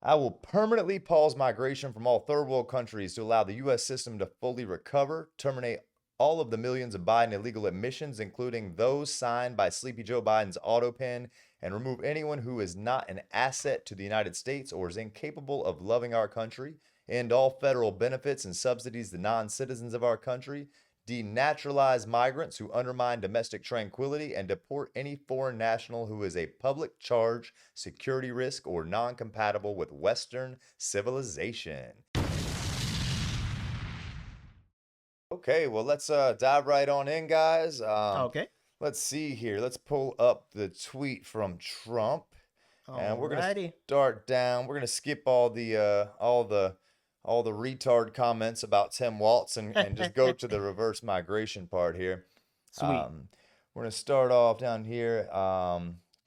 I will permanently pause migration from all third world countries to allow the U.S. system to fully recover, terminate all of the millions of Biden illegal admissions, including those signed by Sleepy Joe Biden's auto pen, and remove anyone who is not an asset to the United States or is incapable of loving our country, end all federal benefits and subsidies to non citizens of our country, denaturalize migrants who undermine domestic tranquility, and deport any foreign national who is a public charge, security risk, or non compatible with Western civilization. Okay, well, let's dive right on in, guys. Okay. Let's see here. Let's pull up the tweet from Trump, and we're gonna Alrighty. start down. We're gonna skip all the retard comments about Tim Waltz and just go to the reverse migration part here. Sweet. Um, we're gonna start off down here.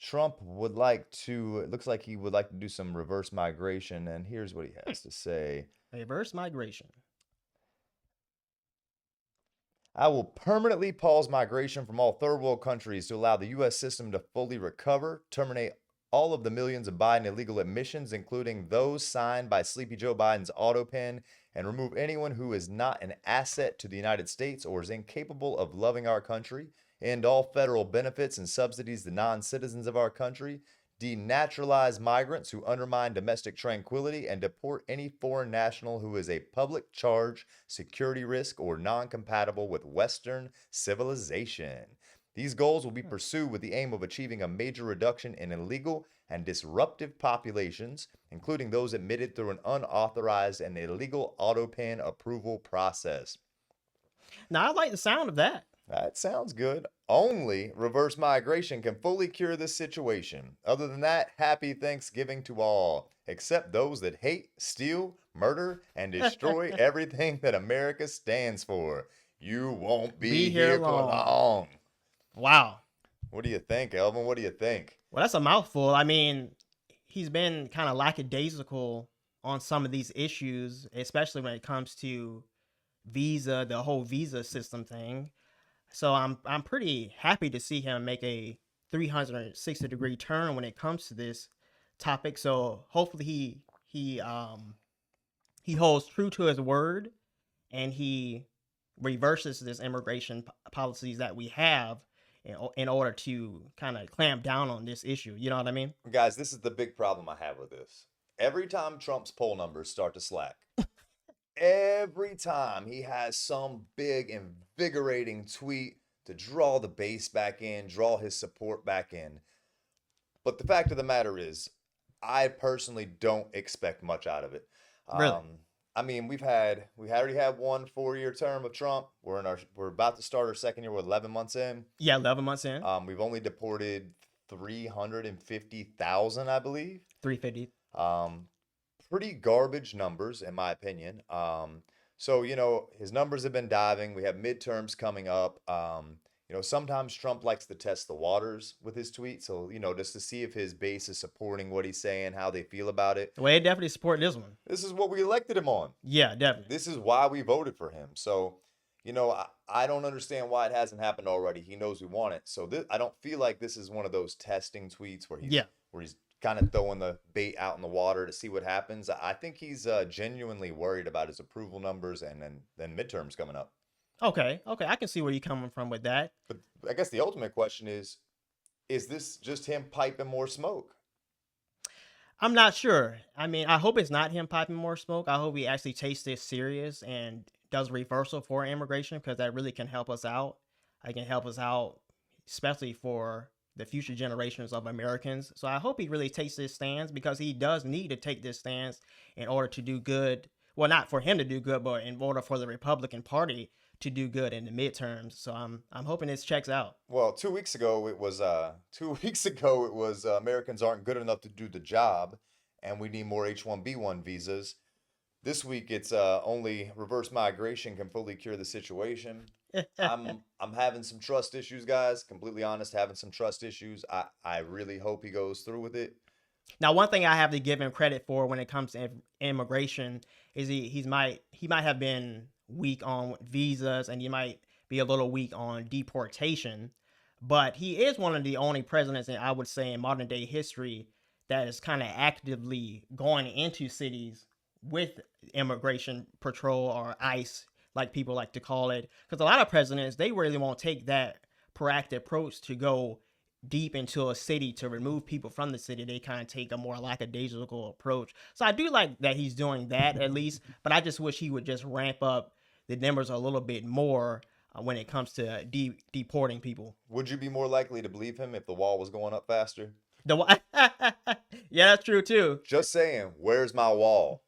Trump would like to. It looks like he would like to do some reverse migration, and here's what he has to say. Reverse migration. I will permanently pause migration from all third world countries to allow the U.S. system to fully recover, terminate all of the millions of Biden illegal admissions, including those signed by Sleepy Joe Biden's auto pen, and remove anyone who is not an asset to the United States or is incapable of loving our country, end all federal benefits and subsidies to non citizens of our country, denaturalize migrants who undermine domestic tranquility, and deport any foreign national who is a public charge, security risk, or non compatible with Western civilization. These goals will be pursued with the aim of achieving a major reduction in illegal and disruptive populations, including those admitted through an unauthorized and illegal auto pen approval process. Now I like the sound of that. That sounds good. Only reverse migration can fully cure this situation. Other than that, happy Thanksgiving to all, except those that hate, steal, murder, and destroy everything that America stands for. You won't Be be here here for long. long. Wow. What do you think, Elvin? What do you think? Well, that's a mouthful. I mean, he's been kind of lackadaisical on some of these issues, especially when it comes to visa, the whole visa system thing. So I'm pretty happy to see him make a 360-degree turn when it comes to this topic. So hopefully he holds true to his word and he reverses this immigration policies that we have in order to kind of clamp down on this issue. You know what I mean? Guys, this is the big problem I have with this. Every time Trump's poll numbers start to slack, every time he has some big, invigorating tweet to draw the base back in, draw his support back in. But the fact of the matter is, I personally don't expect much out of it. Really? Um, I mean, we already had one 4 year term of Trump. We're about to start our second year. We're 11 months in. Yeah, 11 months in, We've only deported 350,000, I believe. 350. Um, Pretty garbage numbers, in my opinion. So, his numbers have been diving. We have midterms coming up. Sometimes Trump likes to test the waters with his tweets. So, just to see if his base is supporting what he's saying, how they feel about it. Well, they definitely support this one. This is what we elected him on. Yeah, definitely. This is why we voted for him. So, I don't understand why it hasn't happened already. He knows we want it. So I don't feel like this is one of those testing tweets Yeah. where he's kind of throwing the bait out in the water to see what happens. I think he's genuinely worried about his approval numbers and then midterms coming up. Okay. Okay. I can see where you're coming from with that. But I guess the ultimate question is this just him piping more smoke? I'm not sure. I mean, I hope it's not him piping more smoke. I hope he actually takes this serious and does a reversal for immigration because that really can help us out. I can help us out, especially for the future generations of Americans. So I hope he really takes this stance because he does need to take this stance in order to do good. Well, not for him to do good, but in order for the Republican Party to do good in the midterms. So I'm hoping this checks out. Well, 2 weeks ago it was 2 weeks ago it was Americans aren't good enough to do the job, and we need more H-1B1 visas. This week it's only reverse migration can fully cure the situation. I'm having some trust issues, guys. Completely honest, having some trust issues. I really hope he goes through with it. Now, one thing I have to give him credit for when it comes to immigration is he might have been weak on visas and he might be a little weak on deportation, but he is one of the only presidents, I would say, in modern day history that is kind of actively going into cities with immigration patrol or ICE, like people like to call it. Because a lot of presidents, they really won't take that proactive approach to go deep into a city to remove people from the city. They kind of take a more lackadaisical approach. So I do like that he's doing that at least, but I just wish he would just ramp up the numbers a little bit more when it comes to deporting people. Would you be more likely to believe him if the wall was going up faster? The yeah, that's true too. Just saying, where's my wall?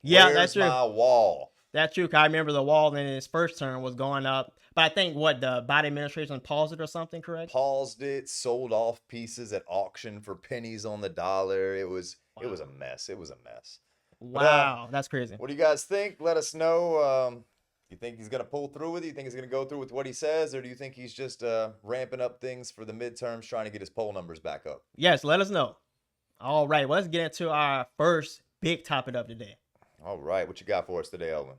Yeah, that's Where's true. my wall? That's true. 'Cause I remember the wall in his first term was going up, but I think what the Biden administration paused it or something, correct? Paused it, sold off pieces at auction for pennies on the dollar. It was a Wow. mess. It was a mess. But Wow, that's crazy. what do you guys think? Let us know. You think he's gonna pull through with it? You think he's gonna go through with what he says, or do you think he's just ramping up things for the midterms, trying to get his poll numbers back up? Yes, let us know. All right, well, let's get into our first big topic of the day. All right, what you got for us today, Elvin?